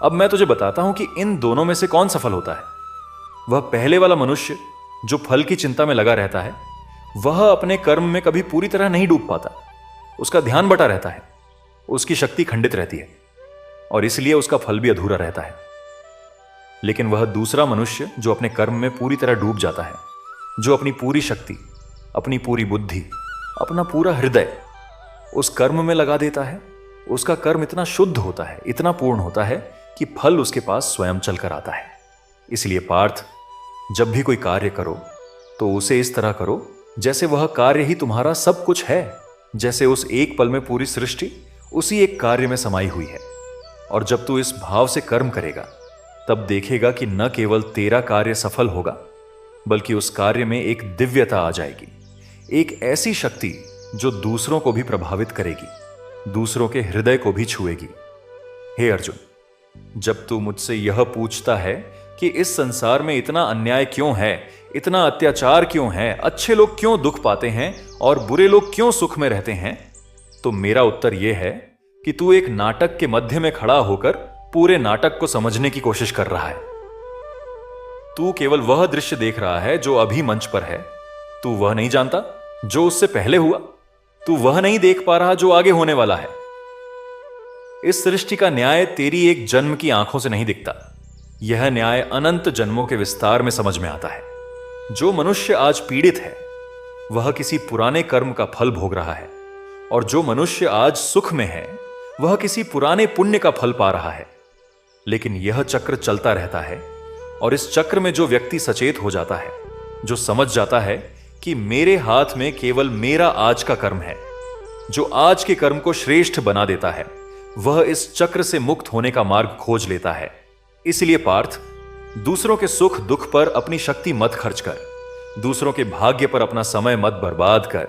[SPEAKER 1] अब मैं तुझे बताता हूं कि इन दोनों में से कौन सफल होता है। वह पहले वाला मनुष्य जो फल की चिंता में लगा रहता है, वह अपने कर्म में कभी पूरी तरह नहीं डूब पाता, उसका ध्यान बटा रहता है, उसकी शक्ति खंडित रहती है और इसलिए उसका फल भी अधूरा रहता है। लेकिन वह दूसरा मनुष्य जो अपने कर्म में पूरी तरह डूब जाता है, जो अपनी पूरी शक्ति, अपनी पूरी बुद्धि, अपना पूरा हृदय उस कर्म में लगा देता है, उसका कर्म इतना शुद्ध होता है, इतना पूर्ण होता है कि फल उसके पास स्वयं चलकर आता है। इसलिए पार्थ, जब भी कोई कार्य करो तो उसे इस तरह करो जैसे वह कार्य ही तुम्हारा सब कुछ है, जैसे उस एक पल में पूरी सृष्टि उसी एक कार्य में समाई हुई है। और जब तू इस भाव से कर्म करेगा तब देखेगा कि न केवल तेरा कार्य सफल होगा, बल्कि उस कार्य में एक दिव्यता आ जाएगी, एक ऐसी शक्ति जो दूसरों को भी प्रभावित करेगी, दूसरों के हृदय को भी छुएगी। हे अर्जुन, जब तू मुझसे यह पूछता है कि इस संसार में इतना अन्याय क्यों है, इतना अत्याचार क्यों है, अच्छे लोग क्यों दुख पाते हैं और बुरे लोग क्यों सुख में रहते हैं, तो मेरा उत्तर यह है कि तू एक नाटक के मध्य में खड़ा होकर पूरे नाटक को समझने की कोशिश कर रहा है। तू केवल वह दृश्य देख रहा है जो अभी मंच पर है, तू वह नहीं जानता जो उससे पहले हुआ, तू वह नहीं देख पा रहा जो आगे होने वाला है। इस सृष्टि का न्याय तेरी एक जन्म की आंखों से नहीं दिखता, यह न्याय अनंत जन्मों के विस्तार में समझ में आता है। जो मनुष्य आज पीड़ित है वह किसी पुराने कर्म का फल भोग रहा है, और जो मनुष्य आज सुख में है वह किसी पुराने पुण्य का फल पा रहा है। लेकिन यह चक्र चलता रहता है, और इस चक्र में जो व्यक्ति सचेत हो जाता है, जो समझ जाता है कि मेरे हाथ में केवल मेरा आज का कर्म है, जो आज के कर्म को श्रेष्ठ बना देता है, वह इस चक्र से मुक्त होने का मार्ग खोज लेता है। इसलिए पार्थ, दूसरों के सुख दुख पर अपनी शक्ति मत खर्च कर, दूसरों के भाग्य पर अपना समय मत बर्बाद कर,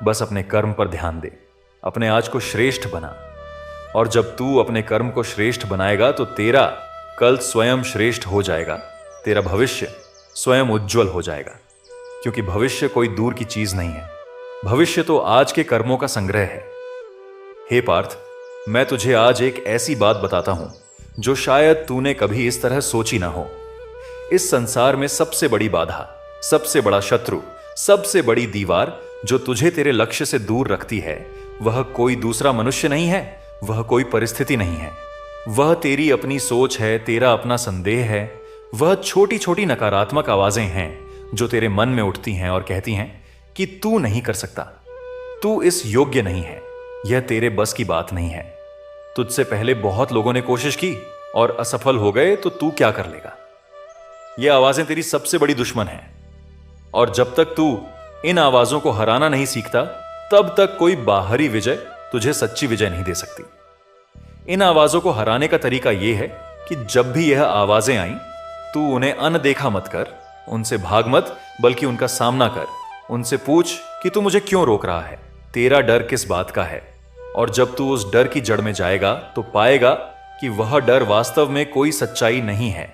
[SPEAKER 1] बस अपने कर्म पर ध्यान दे, अपने आज को श्रेष्ठ बना। और जब तू अपने कर्म को श्रेष्ठ बनाएगा तो तेरा कल स्वयं श्रेष्ठ हो जाएगा, तेरा भविष्य स्वयं उज्जवल हो जाएगा। क्योंकि भविष्य कोई दूर की चीज नहीं है, भविष्य तो आज के कर्मों का संग्रह है। हे पार्थ, मैं तुझे आज एक ऐसी बात बताता हूं जो शायद तूने कभी इस तरह सोची ना हो। इस संसार में सबसे बड़ी बाधा, सबसे बड़ा शत्रु, सबसे बड़ी दीवार जो तुझे तेरे लक्ष्य से दूर रखती है, वह कोई दूसरा मनुष्य नहीं है, वह कोई परिस्थिति नहीं है। वह तेरी अपनी सोच है, तेरा अपना संदेह है। वह छोटी छोटी नकारात्मक आवाजें हैं जो तेरे मन में उठती हैं और कहती हैं कि तू नहीं कर सकता, तू इस योग्य नहीं है, यह तेरे बस की बात नहीं है। तुझसे पहले बहुत लोगों ने कोशिश की और असफल हो गए, तो तू क्या कर लेगा। यह आवाजें तेरी सबसे बड़ी दुश्मन हैं, और जब तक तू इन आवाजों को हराना नहीं सीखता, तब तक कोई बाहरी विजय तुझे सच्ची विजय नहीं दे सकती। इन आवाजों को हराने का तरीका यह है कि जब भी यह आवाजें आईं, तू उन्हें अनदेखा मत कर, उनसे भाग मत, बल्कि उनका सामना कर। उनसे पूछ कि तू मुझे क्यों रोक रहा है, तेरा डर किस बात का है। और जब तू उस डर की जड़ में जाएगा तो पाएगा कि वह डर वास्तव में कोई सच्चाई नहीं है,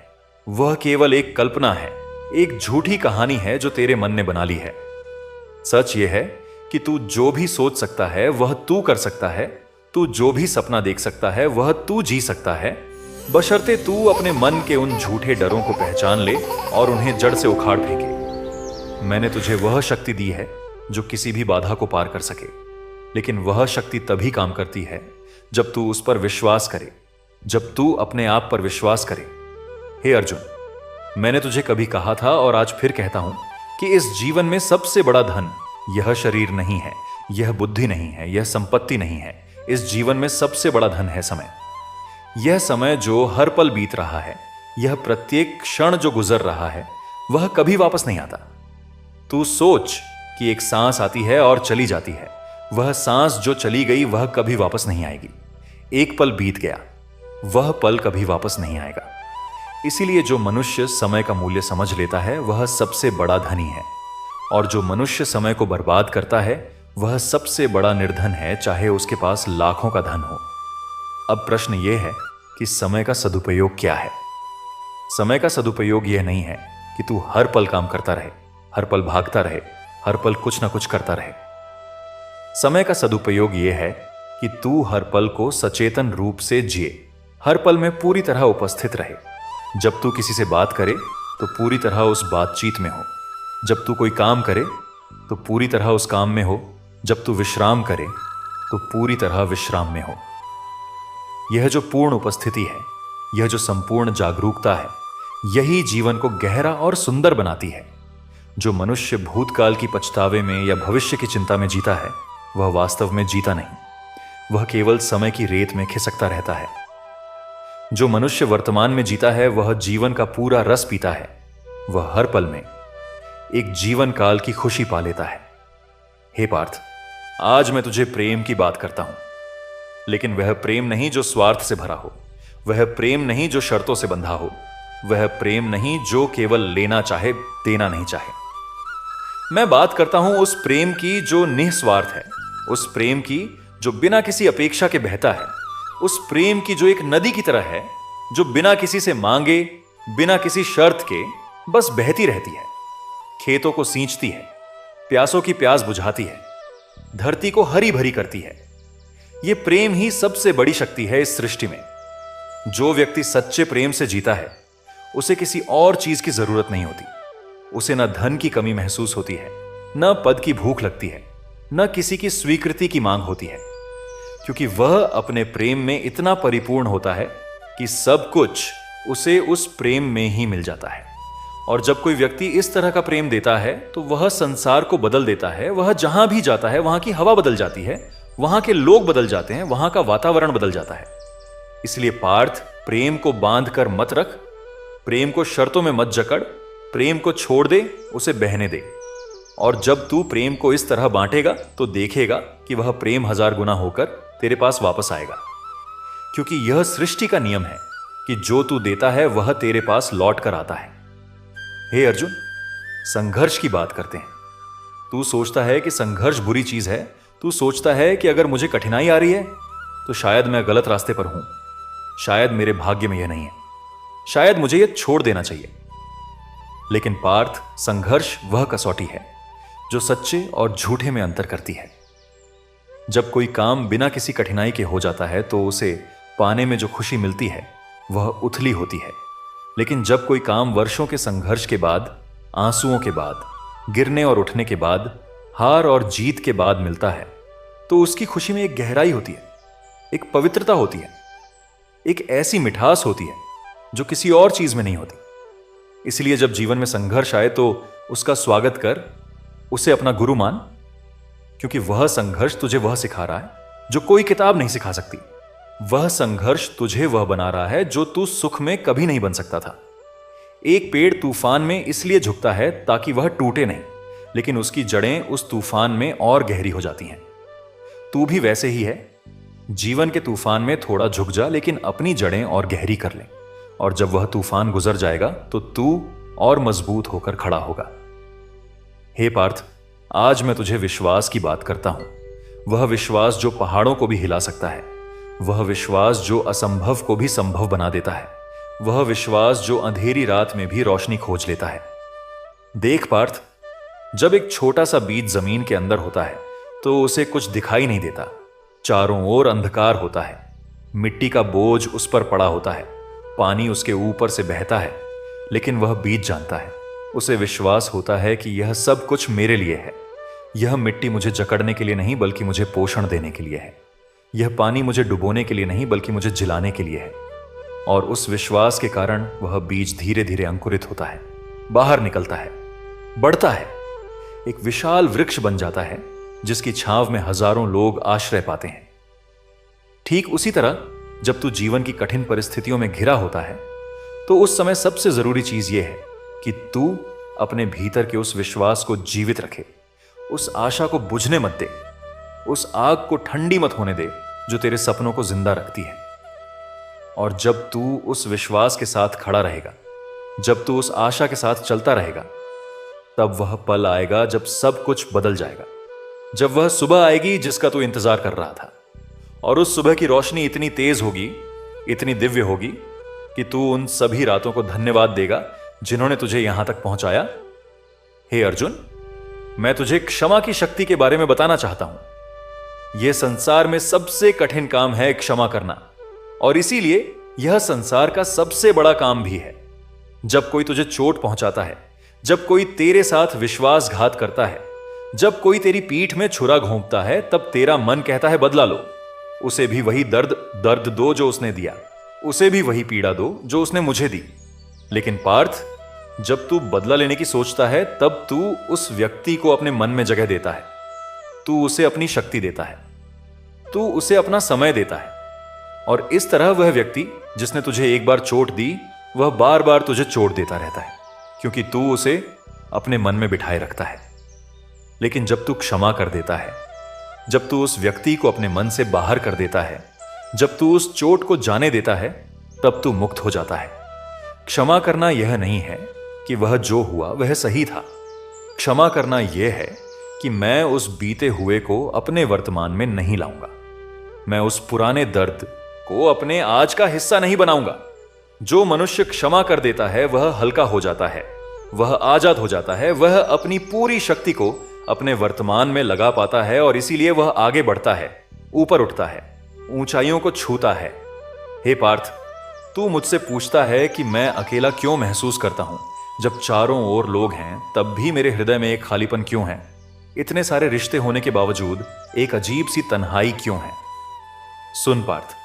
[SPEAKER 1] वह केवल एक कल्पना है, एक झूठी कहानी है जो तेरे मन ने बना ली है। सच यह है कि तू जो भी सोच सकता है वह तू कर सकता है, तू जो भी सपना देख सकता है वह तू जी सकता है, बशर्ते तू अपने मन के उन झूठे डरों को पहचान ले और उन्हें जड़ से उखाड़ फेंके। मैंने तुझे वह शक्ति दी है जो किसी भी बाधा को पार कर सके, लेकिन वह शक्ति तभी काम करती है जब तू उस पर विश्वास करे, जब तू अपने आप पर विश्वास करे। हे अर्जुन, मैंने तुझे कभी कहा था और आज फिर कहता हूं कि इस जीवन में सबसे बड़ा धन यह शरीर नहीं है, यह बुद्धि नहीं है, यह संपत्ति नहीं है। इस जीवन में सबसे बड़ा धन है समय। यह समय जो हर पल बीत रहा है, यह प्रत्येक क्षण जो गुजर रहा है, वह कभी वापस नहीं आता। तू सोच कि एक सांस आती है और चली जाती है, वह सांस जो चली गई वह कभी वापस नहीं आएगी। एक पल बीत गया, वह पल कभी वापस नहीं आएगा। इसीलिए जो मनुष्य समय का मूल्य समझ लेता है वह सबसे बड़ा धनी है, और जो मनुष्य समय को बर्बाद करता है वह सबसे बड़ा निर्धन है, चाहे उसके पास लाखों का धन हो। अब प्रश्न यह है कि समय का सदुपयोग क्या है। समय का सदुपयोग यह नहीं है कि तू हर पल काम करता रहे, हर पल भागता रहे, हर पल कुछ ना कुछ करता रहे। समय का सदुपयोग यह है कि तू हर पल को सचेतन रूप से जिए, हर पल में पूरी तरह उपस्थित रहे। जब तू किसी से बात करे तो पूरी तरह उस बातचीत में हो, जब तू कोई काम करे तो पूरी तरह उस काम में हो, जब तू विश्राम करे तो पूरी तरह विश्राम में हो। यह जो पूर्ण उपस्थिति है, यह जो संपूर्ण जागरूकता है, यही जीवन को गहरा और सुंदर बनाती है। जो मनुष्य भूतकाल की पछतावे में या भविष्य की चिंता में जीता है, वह वास्तव में जीता नहीं, वह केवल समय की रेत में खिसकता रहता है। जो मनुष्य वर्तमान में जीता है, वह जीवन का पूरा रस पीता है, वह हर पल में एक जीवन काल की खुशी पा लेता है। हे पार्थ, आज मैं तुझे प्रेम की बात करता हूं, लेकिन वह प्रेम नहीं जो स्वार्थ से भरा हो, वह प्रेम नहीं जो शर्तों से बंधा हो, वह प्रेम नहीं जो केवल लेना चाहे, देना नहीं चाहे। मैं बात करता हूं उस प्रेम की जो निस्वार्थ है, उस प्रेम की जो बिना किसी अपेक्षा के बहता है, उस प्रेम की जो एक नदी की तरह है, जो बिना किसी से मांगे, बिना किसी शर्त के बस बहती रहती है, खेतों को सींचती है, प्यासों की प्यास बुझाती है, धरती को हरी भरी करती है। यह प्रेम ही सबसे बड़ी शक्ति है इस सृष्टि में। जो व्यक्ति सच्चे प्रेम से जीता है, उसे किसी और चीज की जरूरत नहीं होती। उसे न धन की कमी महसूस होती है, न पद की भूख लगती है, न किसी की स्वीकृति की मांग होती है, क्योंकि वह अपने प्रेम में इतना परिपूर्ण होता है कि सब कुछ उसे उस प्रेम में ही मिल जाता है। और जब कोई व्यक्ति इस तरह का प्रेम देता है तो वह संसार को बदल देता है। वह जहां भी जाता है वहां की हवा बदल जाती है, वहां के लोग बदल जाते हैं, वहां का वातावरण बदल जाता है। इसलिए पार्थ, प्रेम को बांध कर मत रख, प्रेम को शर्तों में मत जकड़, प्रेम को छोड़ दे, उसे बहने दे। और जब तू प्रेम को इस तरह बांटेगा तो देखेगा कि वह प्रेम 1000 गुना होकर तेरे पास वापस आएगा, क्योंकि यह सृष्टि का नियम है कि जो तू देता है वह तेरे पास लौट कर आता है। हे अर्जुन, संघर्ष की बात करते हैं। तू सोचता है कि संघर्ष बुरी चीज है, तू सोचता है कि अगर मुझे कठिनाई आ रही है तो शायद मैं गलत रास्ते पर हूं, शायद मेरे भाग्य में यह नहीं है, शायद मुझे यह छोड़ देना चाहिए। लेकिन पार्थ, संघर्ष वह कसौटी है, जो सच्चे और झूठे में अंतर करती है। जब कोई काम बिना किसी कठिनाई के हो जाता है तो उसे पाने में जो खुशी मिलती है वह उथली होती है। लेकिन जब कोई काम वर्षों के संघर्ष के बाद, आंसुओं के बाद, गिरने और उठने के बाद, हार और जीत के बाद मिलता है तो उसकी खुशी में एक गहराई होती है, एक पवित्रता होती है, एक ऐसी मिठास होती है जो किसी और चीज में नहीं होती। इसलिए जब जीवन में संघर्ष आए तो उसका स्वागत कर, उसे अपना गुरु मान, क्योंकि वह संघर्ष तुझे वह सिखा रहा है जो कोई किताब नहीं सिखा सकती। वह संघर्ष तुझे वह बना रहा है जो तू सुख में कभी नहीं बन सकता था। एक पेड़ तूफान में इसलिए झुकता है ताकि वह टूटे नहीं, लेकिन उसकी जड़ें उस तूफान में और गहरी हो जाती हैं। तू भी वैसे ही है। जीवन के तूफान में थोड़ा झुक जा, लेकिन अपनी जड़ें और गहरी कर ले, और जब वह तूफान गुजर जाएगा तो तू और मजबूत होकर खड़ा होगा। हे पार्थ, आज मैं तुझे विश्वास की बात करता हूं। वह विश्वास जो पहाड़ों को भी हिला सकता है, वह विश्वास जो असंभव को भी संभव बना देता है, वह विश्वास जो अंधेरी रात में भी रोशनी खोज लेता है। देख पार्थ, जब एक छोटा सा बीज जमीन के अंदर होता है तो उसे कुछ दिखाई नहीं देता। चारों ओर अंधकार होता है, मिट्टी का बोझ उस पर पड़ा होता है, पानी उसके ऊपर से बहता है, लेकिन वह बीज जानता है, उसे विश्वास होता है कि यह सब कुछ मेरे लिए है। यह मिट्टी मुझे जकड़ने के लिए नहीं बल्कि मुझे पोषण देने के लिए है। यह पानी मुझे डुबोने के लिए नहीं बल्कि मुझे जिलाने के लिए है। और उस विश्वास के कारण वह बीज धीरे धीरे अंकुरित होता है, बाहर निकलता है, बढ़ता है, एक विशाल वृक्ष बन जाता है जिसकी छांव में हजारों लोग आश्रय पाते हैं। ठीक उसी तरह जब तू जीवन की कठिन परिस्थितियों में घिरा होता है तो उस समय सबसे जरूरी चीज यह है कि तू अपने भीतर के उस विश्वास को जीवित रखे, उस आशा को बुझने मत दे, उस आग को ठंडी मत होने दे जो तेरे सपनों को जिंदा रखती है। और जब तू उस विश्वास के साथ खड़ा रहेगा, जब तू उस आशा के साथ चलता रहेगा, तब वह पल आएगा जब सब कुछ बदल जाएगा। जब वह सुबह आएगी जिसका तू इंतजार कर रहा था, और उस सुबह की रोशनी इतनी तेज होगी, इतनी दिव्य होगी कि तू उन सभी रातों को धन्यवाद देगा जिन्होंने तुझे यहां तक पहुंचाया। हे अर्जुन, मैं तुझे क्षमा की शक्ति के बारे में बताना चाहता हूं। यह संसार में सबसे कठिन काम है क्षमा करना, और इसीलिए यह संसार का सबसे बड़ा काम भी है। जब कोई तुझे चोट पहुंचाता है, जब कोई तेरे साथ विश्वासघात करता है, जब कोई तेरी पीठ में छुरा घोंपता है, तब तेरा मन कहता है बदला लो, उसे भी वही दर्द दो जो उसने दिया, उसे भी वही पीड़ा दो जो उसने मुझे दी। लेकिन पार्थ, जब तू बदला लेने की सोचता है तब तू उस व्यक्ति को अपने मन में जगह देता है, तू उसे अपनी शक्ति देता है, तू उसे अपना समय देता है। और इस तरह वह व्यक्ति जिसने तुझे एक बार चोट दी, वह बार बार तुझे चोट देता रहता है, क्योंकि तू उसे अपने मन में बिठाए रखता है। लेकिन जब तू क्षमा कर देता है, जब तू उस व्यक्ति को अपने मन से बाहर कर देता है, जब तू उस चोट को जाने देता है, तब तू मुक्त हो जाता है। क्षमा करना यह नहीं है कि वह जो हुआ वह सही था। क्षमा करना यह है कि मैं उस बीते हुए को अपने वर्तमान में नहीं लाऊंगा। मैं उस पुराने दर्द को अपने आज का हिस्सा नहीं बनाऊंगा। जो मनुष्य क्षमा कर देता है वह हल्का हो जाता है, वह आजाद हो जाता है, वह अपनी पूरी शक्ति को अपने वर्तमान में लगा पाता है, और इसीलिए वह आगे बढ़ता है, ऊपर उठता है, ऊंचाइयों को छूता है। हे पार्थ, तू मुझसे पूछता है कि मैं अकेला क्यों महसूस करता हूं, जब चारों ओर लोग हैं तब भी मेरे हृदय में एक खालीपन क्यों है? इतने सारे रिश्ते होने के बावजूद एक अजीब सी तन्हाई क्यों है? सुन पार्थ,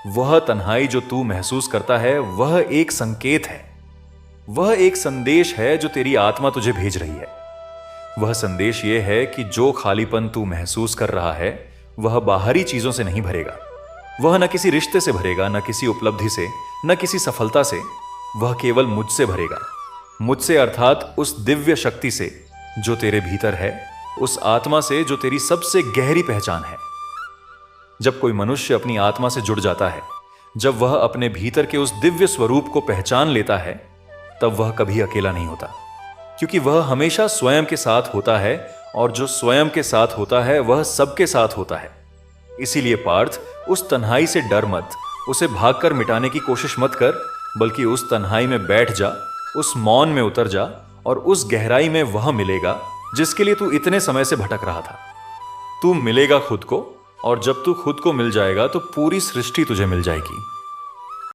[SPEAKER 1] वह तन्हाई जो तू महसूस करता है वह एक संकेत है, वह एक संदेश है जो तेरी आत्मा तुझे भेज रही है। वह संदेश यह है कि जो खालीपन तू महसूस कर रहा है वह बाहरी चीजों से नहीं भरेगा, वह न किसी रिश्ते से भरेगा, न किसी उपलब्धि से, न किसी सफलता से, वह केवल मुझसे भरेगा। मुझसे अर्थात उस दिव्य शक्ति से जो तेरे भीतर है, उस आत्मा से जो तेरी सबसे गहरी पहचान है। जब कोई मनुष्य अपनी आत्मा से जुड़ जाता है, जब वह अपने भीतर के उस दिव्य स्वरूप को पहचान लेता है, तब वह कभी अकेला नहीं होता, क्योंकि वह हमेशा स्वयं के साथ होता है, और जो स्वयं के साथ होता है वह सबके साथ होता है। इसीलिए पार्थ, उस तन्हाई से डर मत, उसे भागकर मिटाने की कोशिश मत कर, बल्कि उस तन्हाई में बैठ जा, उस मौन में उतर जा, और उस गहराई में वह मिलेगा जिसके लिए तू इतने समय से भटक रहा था। तू मिलेगा खुद को, और जब तू खुद को मिल जाएगा तो पूरी सृष्टि तुझे मिल जाएगी।